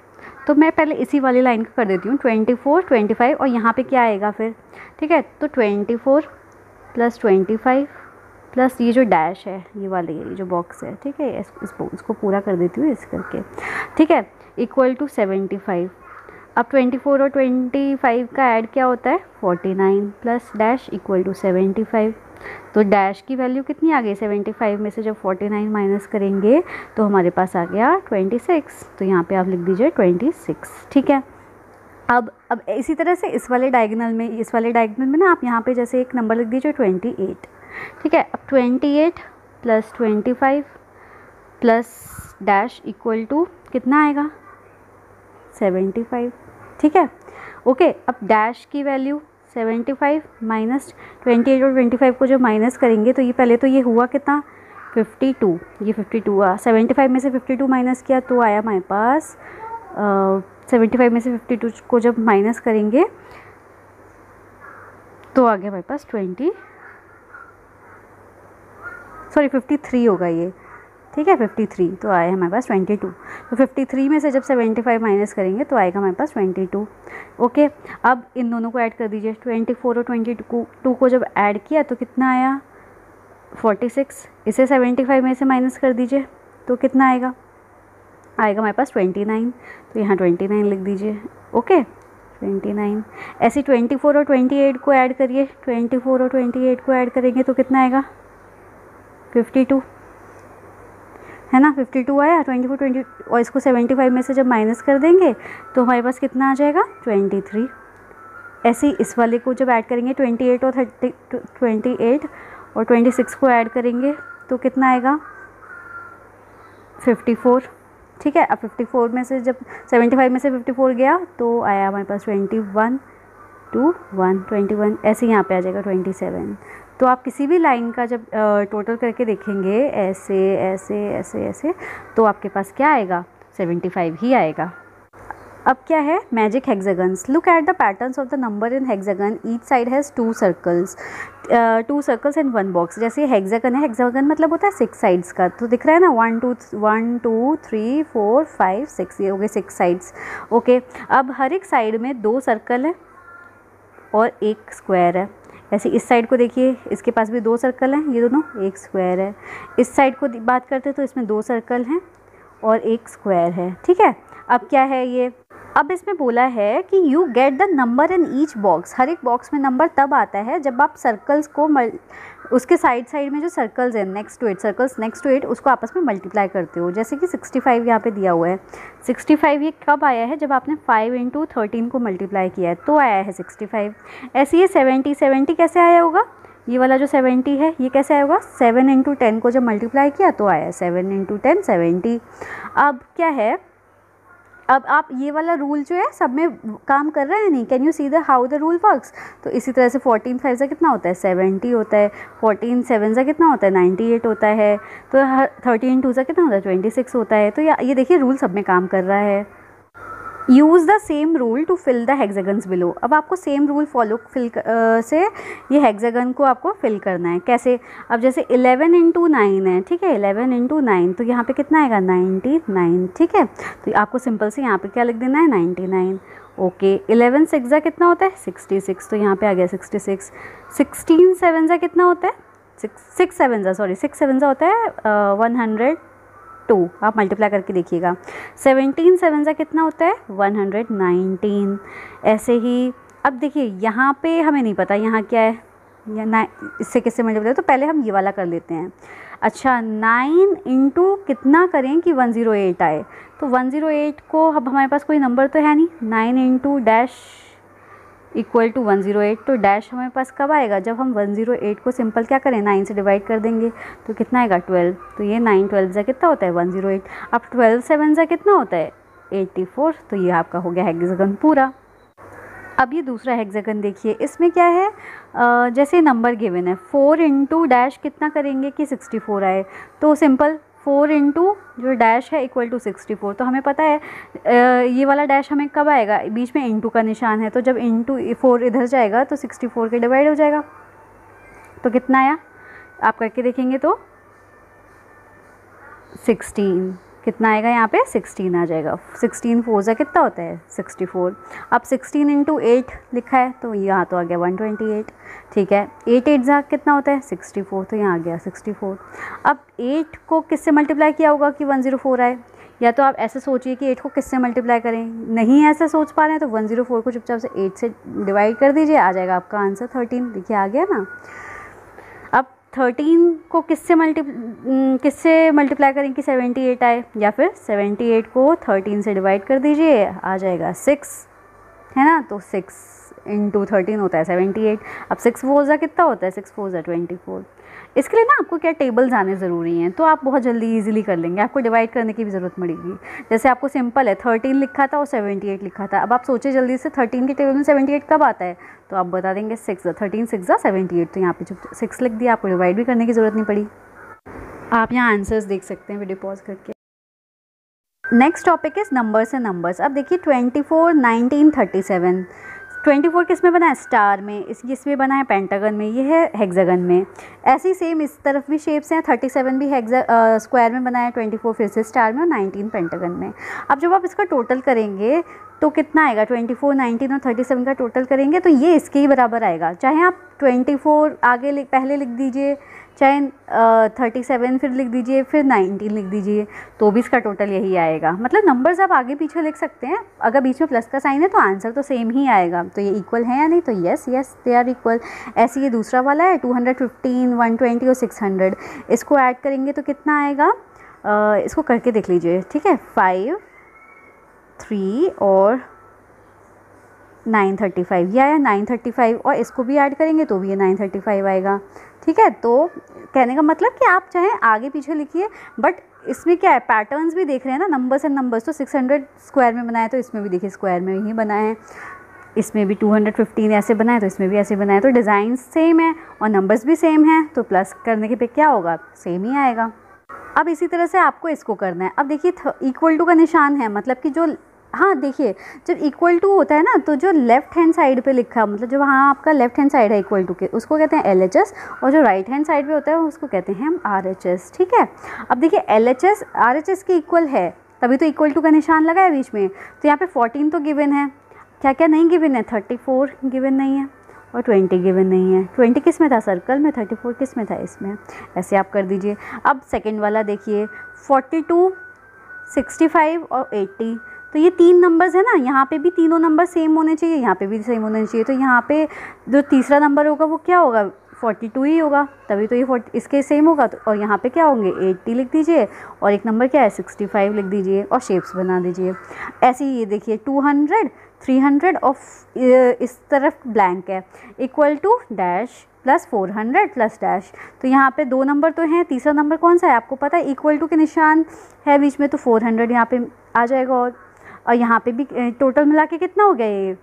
[SPEAKER 1] तो मैं पहले इसी वाली लाइन को कर देती हूँ 24 25 और यहाँ पे क्या आएगा फिर। ठीक है, तो 24 प्लस 25 प्लस ये जो डैश है ये वाले ये जो बॉक्स है, ठीक है, इसको पूरा कर देती हूँ इस करके। ठीक है, इक्वल टू 75। अब 24 और 25 का ऐड क्या होता है 49 प्लस डैश इक्वल टू 75। तो डैश की वैल्यू कितनी आ गई 75 में से जब 49 माइनस करेंगे तो हमारे पास आ गया 26। तो यहाँ पे आप लिख दीजिए 26। ठीक है, अब इसी तरह से इस वाले डायगोनल में ना आप यहाँ पे जैसे एक नंबर लिख दीजिए 28। ठीक है, अब 28 plus 25 plus dash equal to कितना आएगा 75। ठीक है, ओके, अब डैश की वैल्यू 75 माइनस 28 और 25 को जब माइनस करेंगे तो ये पहले तो ये हुआ कितना 52, ये 52 हुआ। 75 में से 52 माइनस किया तो आया हमारे पास 75 में से 52 को जब माइनस करेंगे तो आ गया हमारे पास 53 होगा ये, ठीक है 53, तो आया हमारे पास 22। तो 53 में से जब 75 माइनस करेंगे तो आएगा हमारे पास 22। ओके, अब इन दोनों को ऐड कर दीजिए। 24 और 22 को जब ऐड किया तो कितना आया 46। इसे 75 में से माइनस कर दीजिए तो कितना आएगा हमारे पास 29। तो यहाँ 29 लिख दीजिए। ओके 29। ऐसे 24 और 28 को ऐड करिए। 24 और 28 को ऐड करेंगे तो कितना आएगा 52, है ना। 52 आया। 24 20 और इसको 75 में से जब माइनस कर देंगे तो हमारे पास कितना आ जाएगा 23। ऐसे ही इस वाले को जब ऐड करेंगे 28 और 26 को ऐड करेंगे तो कितना आएगा 54, ठीक है। अब 54 में से जब 75 में से 54 गया तो आया हमारे पास 21। ऐसे यहाँ पे आ जाएगा 27। तो आप किसी भी लाइन का जब टोटल करके देखेंगे ऐसे ऐसे ऐसे ऐसे तो आपके पास क्या आएगा 75 ही आएगा। अब क्या है magic hexagons. Look at the patterns of the number in hexagon. Each side has 2 circles and 1 box. जैसे हेक्सागन है, हेक्सागन मतलब होता है 6 साइड्स का। तो दिख रहा है ना 1 2 3 4 5 6, ये हो गए 6 साइड्स। ओके, अब हर एक साइड में 2 सर्कल है और 1 स्क्वायर है। ऐसे इस साइड को देखिए, इसके पास भी 2 सर्कल हैं, ये दोनों 1 स्क्वायर है। इस साइड को बात करते हैं तो इसमें 2 सर्कल हैं और 1 स्क्वायर है, ठीक है। अब क्या है ये, अब इसमें बोला है कि you get the number in each box. हर एक बॉक्स में नंबर तब आता है जब आप सर्कल्स को उसके साइड में जो सर्कल्स हैं सर्कल्स नेक्स्ट टू इट उसको आपस में मल्टीप्लाई करते हो। जैसे कि 65 यहाँ पे दिया हुआ है। 65 ये कब आया है जब आपने 5 × 13 को मल्टीप्लाई किया है तो आया है 65। ऐसे ये 70 कैसे आया होगा, ये वाला जो 70 है ये कैसे आया होगा 7 × 10 को जब मल्टीप्लाई किया तो आया 7 × 10 70। अब क्या है, अब आप ये वाला रूल जो है सब में काम कर रहा है नहीं। Can you see the how the rule works. तो इसी तरह से 14 5 से कितना होता है 70 होता है। 14 7 से कितना होता है 98 होता है। तो 13 2 से कितना होता है 26 होता है। तो ये देखिए रूल सब में काम कर रहा है। Use the same rule to fill the hexagons below. अब आपको सेम रूल फॉलो से ये हेक्सागन को आपको फिल करना है। कैसे, अब जैसे 11 × 9 है, ठीक है 11 × 9 तो यहाँ पे कितना आएगा 99, ठीक है। तो आपको सिंपल से यहाँ पे क्या लिख देना है 99। ओके, 11 6 कितना होता है 66, तो यहाँ पे आ गया 66। 16 7 कितना होता है 6 7 होता है 102। आप मल्टीप्लाई करके देखिएगा। 17 7 कितना होता है 119। ऐसे ही अब देखिए यहाँ पे हमें नहीं पता यहाँ क्या है या ना, इससे किससे मल्टीप्लाई, तो पहले हम ये वाला कर लेते हैं। अच्छा 9 × कितना करें कि 108 आए। तो 108 को अब हमारे पास कोई नंबर तो है नहीं। 9 × डैश इक्वल टू 108। तो डैश हमारे पास कब आएगा जब हम 108 को सिंपल क्या करें 9 से डिवाइड कर देंगे तो कितना आएगा 12। तो ये 9 12 से कितना होता है 108। अब 12 7 से कितना होता है 84। तो ये आपका हो गया हेक्सागन पूरा। अब ये दूसरा हेक्सागन देखिए, इसमें क्या है जैसे नंबर गिवन है 4 × डैश कितना करेंगे कि 64 आए। तो सिंपल 4 × जो डैश है इक्वल टू 64। तो हमें पता है ये वाला डैश हमें कब आएगा, बीच में इंटू का निशान है। तो जब इंटू 4 इधर जाएगा तो 64 के डिवाइड हो जाएगा। तो कितना आया आप करके देखेंगे तो 16। कितना आएगा यहाँ पे 16 आ जाएगा। 16 4 से कितना होता है 64। अब 16 × 8 लिखा है तो यहाँ तो आ गया 128, ठीक है। 8 8 जा कितना होता है 64। तो यहाँ आ गया 64। अब 8 को किससे मल्टीप्लाई किया होगा कि 104 आए। या तो आप ऐसे सोचिए कि 8 को किससे मल्टीप्लाई करें, नहीं ऐसे सोच पा रहे हैं तो 104 को चुपचाप से 8 से डिवाइड कर दीजिए, आ जाएगा आपका आंसर 13। देखिए आ गया ना। अब 13 को किससे मल्टीप्लाई करें कि 78 आए, या फिर 78 को 13 से डिवाइड कर दीजिए, आ जाएगा 6, है ना। तो 6 × 13 होता है 78। अब 6 4 कितना होता है 6 4 24। इसके लिए ना आपको क्या टेबल्स आने ज़रूरी हैं, तो आप बहुत जल्दी इजीली कर लेंगे, आपको डिवाइड करने की भी ज़रूरत पड़ेगी। जैसे आपको सिंपल है 13 लिखा था और 78 लिखा था। अब आप सोचिए जल्दी से 13 के टेबल में 78 कब आता है, तो आप बता देंगे 6 13 6 78। तो यहाँ पे 6 लिख दिया, आपको डिवाइड भी करने की ज़रूरत नहीं पड़ी। आप यहाँ आंसर्स देख सकते हैं वीडियो पॉज करके। Next topic is numbers and numbers. अब देखिए 24, 19, 37। 24 किस में बना है? स्टार में। इसमें बना है पेंटागन में, ये है हेक्सागन में। ऐसे ही सेम इस तरफ भी शेप्स हैं। 37 भी स्क्वायर में बना है, 24 फिर से स्टार में और 19 पेंटागन में। अब जब आप इसका टोटल करेंगे तो कितना आएगा? 24, 19 और 37 का टोटल करेंगे तो ये इसके ही बराबर आएगा। चाहे आप 24 आगे पहले लिख दीजिए, चाहे 37 फिर लिख दीजिए, फिर 19 लिख दीजिए, तो भी इसका टोटल यही आएगा। मतलब नंबर्स आप आगे पीछे लिख सकते हैं, अगर बीच में प्लस का साइन है तो आंसर तो सेम ही आएगा। तो ये इक्वल है या नहीं? तो yes yes they are equal. ऐसे ये दूसरा वाला है 215, 120 और 600, इसको ऐड करेंगे तो कितना आएगा? इसको करके देख लीजिए, ठीक है। 5, 3 और 935, ये आया 935, और इसको भी ऐड करेंगे तो भी ये 935 आएगा, ठीक है। तो कहने का मतलब कि आप चाहे आगे पीछे लिखिए, बट इसमें क्या है, पैटर्न्स भी देख रहे हैं ना, नंबर्स एंड नंबर्स। तो 600 स्क्वायर में बनाया तो इसमें भी देखिए स्क्वायर में ही बना है, इसमें भी 215 ऐसे बना है तो इसमें भी ऐसे बना है। तो डिज़ाइन सेम है और नंबर्स भी सेम है, तो प्लस करने के पे क्या होगा? सेम ही आएगा। अब इसी तरह से आपको इसको करना है। अब देखिए इक्वल टू का निशान है, मतलब कि जो, हाँ देखिए जब इक्वल टू होता है ना तो जो लेफ्ट हैंड साइड पे लिखा, मतलब जो वहाँ आपका लेफ्ट हैंड साइड है इक्वल टू के, उसको कहते हैं LHS, और जो राइट हैंड साइड पे होता है उसको कहते हैं हम RHS, ठीक है। अब देखिए LHS RHS के इक्वल है, तभी तो इक्वल टू का निशान लगा है बीच में। तो यहाँ पे 14 तो गिवन है, क्या क्या नहीं गिवन है? 34 गिवन नहीं है और 20 गिवन नहीं है। 20 किस में था? सर्कल में। 34 किस में था? इसमें। ऐसे आप कर दीजिए। अब सेकेंड वाला देखिए 42, 65 और 80। तो ये 3 नंबर्स है ना, यहाँ पे भी तीनों नंबर सेम होने चाहिए, यहाँ पे भी सेम होने चाहिए। तो यहाँ पे जो तीसरा नंबर होगा वो क्या होगा? 42 ही होगा, तभी तो ये इसके सेम होगा। तो और यहाँ पे क्या होंगे? 80 लिख दीजिए, और एक नंबर क्या है? 65 लिख दीजिए, और शेप्स बना दीजिए। ऐसे ही ये देखिए 200, 300 और इस तरफ ब्लैंक है, equal to dash plus 400 plus dash. तो यहाँ पे 2 नंबर तो हैं, तीसरा नंबर कौन सा है आपको पता है? इक्वल टू के निशान है बीच में, तो 400 यहाँ पे आ जाएगा। और यहाँ पे भी टोटल मिला के कितना हो गया? ये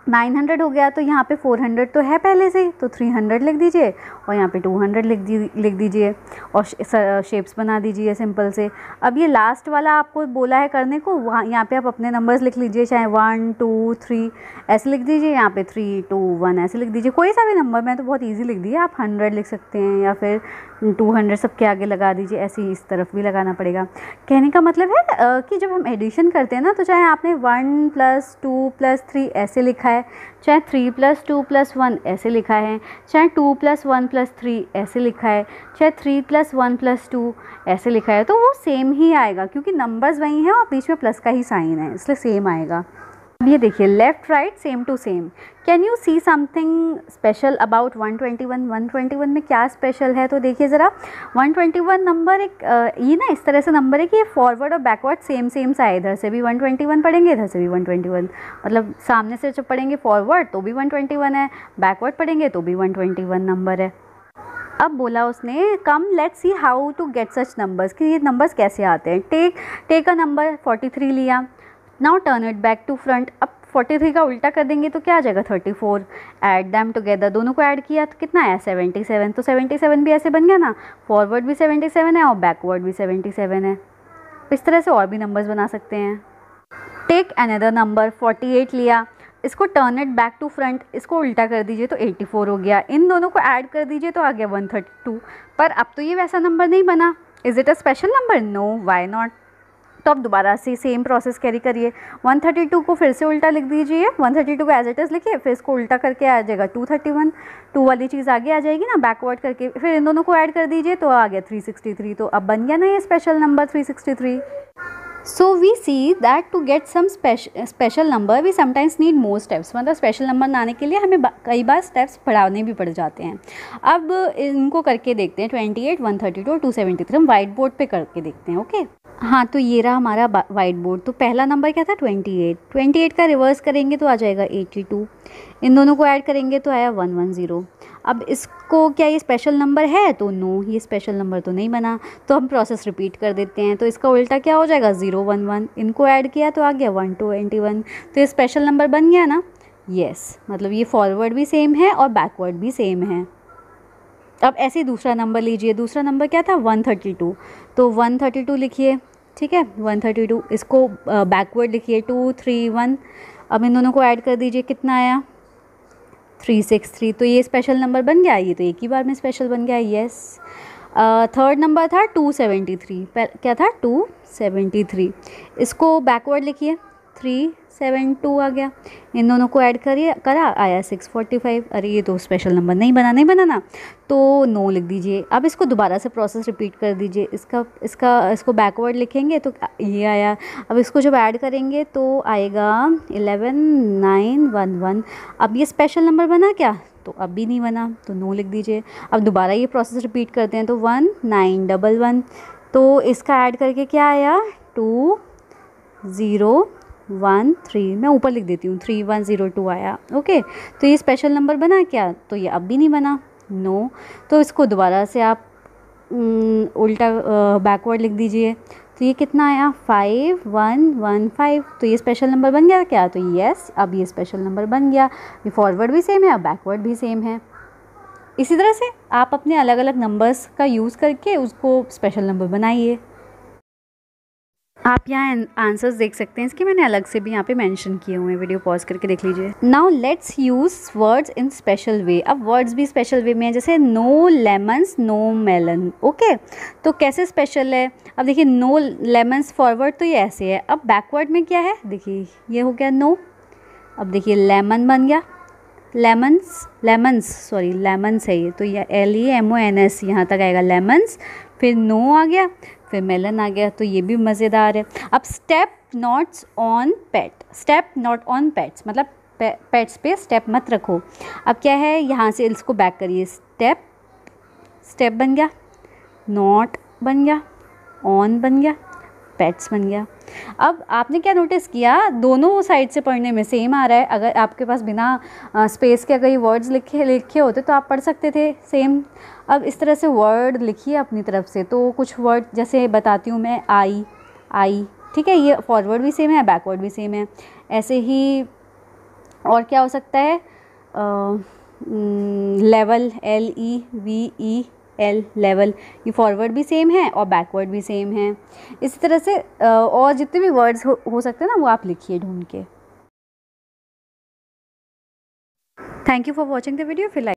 [SPEAKER 1] 900 हो गया। तो यहाँ पे 400 तो है पहले से ही, तो 300 लिख दीजिए, और यहाँ पे 200 लिख दीजिए, और शेप्स बना दीजिए सिंपल से। अब ये लास्ट वाला आपको बोला है करने को, वहाँ यहाँ पे आप अपने नंबर्स लिख लीजिए, चाहे 1, 2, 3 ऐसे लिख दीजिए, यहाँ पे 3, 2, 1 ऐसे लिख दीजिए, कोई सा भी नंबर। मैं तो बहुत ईजी लिख दिया, आप 100 लिख सकते हैं, या फिर 200 सबके आगे लगा दीजिए। ऐसे ही इस तरफ भी लगाना पड़ेगा। कहने का मतलब है कि जब हम एडिशन करते हैं ना, तो चाहे आपने 1 + 2 + 3 ऐसे लिखा है, चाहे 3 + 2 + 1 ऐसे लिखा है, चाहे 2 + 1 + 3 ऐसे लिखा है, चाहे 3 + 1 + 2 ऐसे लिखा है, तो वो सेम ही आएगा, क्योंकि नंबर्स वही हैं और बीच में प्लस का ही साइन है, इसलिए सेम आएगा। अब ये देखिए left right same to same. Can you see something special about 121? 121 में क्या स्पेशल है? तो देखिए ज़रा, 121 नंबर एक ये ना इस तरह से नंबर है कि ये फॉरवर्ड और बैकवर्ड सेम सा है। इधर से भी 121 पढ़ेंगे, इधर से भी 121, मतलब सामने से जब पढ़ेंगे फॉरवर्ड तो भी 121 है, बैकवर्ड पढ़ेंगे तो भी 121 नंबर है। अब बोला उसने, come let's see how to get such numbers, कि ये नंबर्स कैसे आते हैं। टेक अ नंबर 43 लिया, now turn it back to front. अब 43 का उल्टा कर देंगे तो क्या आ जाएगा? 34। ऐड दैम टुगेदर, दोनों को ऐड किया तो कितना आया? 77। तो 77 भी ऐसे बन गया ना, फॉरवर्ड भी 77 है और बैकवर्ड भी 77 है। इस तरह से और भी नंबर्स बना सकते हैं। टेक अनदर नंबर 48 लिया, इसको turn it back to front, इसको उल्टा कर दीजिए तो 84 हो गया। इन दोनों को ऐड कर दीजिए तो आ गया 132। पर अब तो ये वैसा नंबर नहीं बना। Is it a special number? No, why not? तो अब दोबारा से सेम प्रोसेस कैरी करिए। 132 को फिर से उल्टा लिख दीजिए, 132 को एज इट इज़ लिखिए, फिर इसको उल्टा करके आ जाएगा 231, 2 वाली चीज़ आगे आ जाएगी ना बैकवर्ड करके, फिर इन दोनों को ऐड कर दीजिए तो आ गया 363। तो अब बन गया ना ये special number 363। So we see that to get some special number we sometimes need more steps, मतलब स्पेशल नंबर लाने के लिए हमें कई बार स्टेप्स बढ़ाने भी पड़ जाते हैं। अब इनको करके देखते हैं, 28, 132 और 273 हम वाइट बोर्ड पे करके देखते हैं। ओके हाँ, तो ये रहा हमारा वाइट बोर्ड। तो पहला नंबर क्या था? 28। 28 का रिवर्स करेंगे तो आ जाएगा 82। इन दोनों को ऐड करेंगे तो आया 110। अब इसको क्या ये स्पेशल नंबर है? तो नो, ये स्पेशल नंबर तो नहीं बना। तो हम प्रोसेस रिपीट कर देते हैं। तो इसका उल्टा क्या हो जाएगा? 011। इनको ऐड किया तो आ गया 121। तो ये स्पेशल नंबर बन गया ना? यस, मतलब ये फॉरवर्ड भी सेम है और बैकवर्ड भी सेम है। अब ऐसे दूसरा नंबर लीजिए। दूसरा नंबर क्या था? 132। तो 132 लिखिए, ठीक है 132। इसको बैकवर्ड लिखिए 2 3 1। अब इन दोनों को ऐड कर दीजिए, कितना आया 363। तो ये स्पेशल नंबर बन गया, ये तो एक ही बार में स्पेशल बन गया। येस। थर्ड नंबर था 273, क्या था 273। इसको बैकवर्ड लिखिए 372 आ गया। इन दोनों को ऐड करिए, करा आया 645। अरे ये तो स्पेशल नंबर नहीं बनाना, तो नो लिख दीजिए। अब इसको दोबारा से प्रोसेस रिपीट कर दीजिए। इसको बैकवर्ड लिखेंगे तो ये आया। अब इसको जब ऐड करेंगे तो आएगा 11911। अब ये स्पेशल नंबर बना क्या, तो अब भी नहीं बना, तो नो लिख दीजिए। अब दोबारा ये प्रोसेस रिपीट करते हैं तो 1911। तो इसका ऐड करके क्या आया 2013। मैं ऊपर लिख देती हूँ 3102 आया। ओके, तो ये स्पेशल नंबर बना क्या, तो ये अब भी नहीं बना, नो। तो इसको दोबारा से आप उल्टा बैकवर्ड लिख दीजिए। तो ये कितना आया 5115। तो ये स्पेशल नंबर बन गया क्या, तो यस, अब ये स्पेशल नंबर बन गया। ये फॉरवर्ड भी सेम है और बैकवर्ड भी सेम है। इसी तरह से आप अपने अलग अलग नंबर्स का यूज़ करके उसको स्पेशल नंबर बनाइए। आप यहाँ आंसर्स देख सकते हैं इसके, मैंने अलग से भी यहाँ पे मेंशन किए हुए हैं, वीडियो पॉज करके देख लीजिए। Now let's use words in special way. अब वर्ड्स भी स्पेशल वे में है, जैसे no lemons no melon. Okay, तो कैसे स्पेशल है, अब देखिए नो लेमन्स फॉरवर्ड तो ये ऐसे है, अब बैकवर्ड में क्या है, देखिए ये हो गया नो। अब देखिए लेमन बन गया, लेमन्स है ये, तो ये LEMONS यहाँ तक आएगा लेमन्स, फिर नो आ गया, फिर मेलन आ गया। तो ये भी मज़ेदार है। अब स्टेप नॉट ऑन पेट्स, मतलब पेट्स पे स्टेप मत रखो। अब क्या है, यहाँ से इसको बैक करिए, स्टेप बन गया, नॉट बन गया, ऑन बन गया, पेट्स बन गया। अब आपने क्या नोटिस किया, दोनों साइड से पढ़ने में सेम आ रहा है। अगर आपके पास बिना स्पेस के अगर ये वर्ड्स लिखे होते तो आप पढ़ सकते थे सेम। अब इस तरह से वर्ड लिखिए अपनी तरफ से। तो कुछ वर्ड जैसे बताती हूँ मैं, आई, ठीक है, ये फॉरवर्ड भी सेम है, बैकवर्ड भी सेम है। ऐसे ही और क्या हो सकता है, लेवल, LEVEL, लेवल, ये फॉरवर्ड भी सेम है और बैकवर्ड भी सेम है। इसी तरह से और जितने भी वर्ड्स हो सकते हैं ना, वो आप लिखिए ढूंढ के। Thank you for watching the video. फिर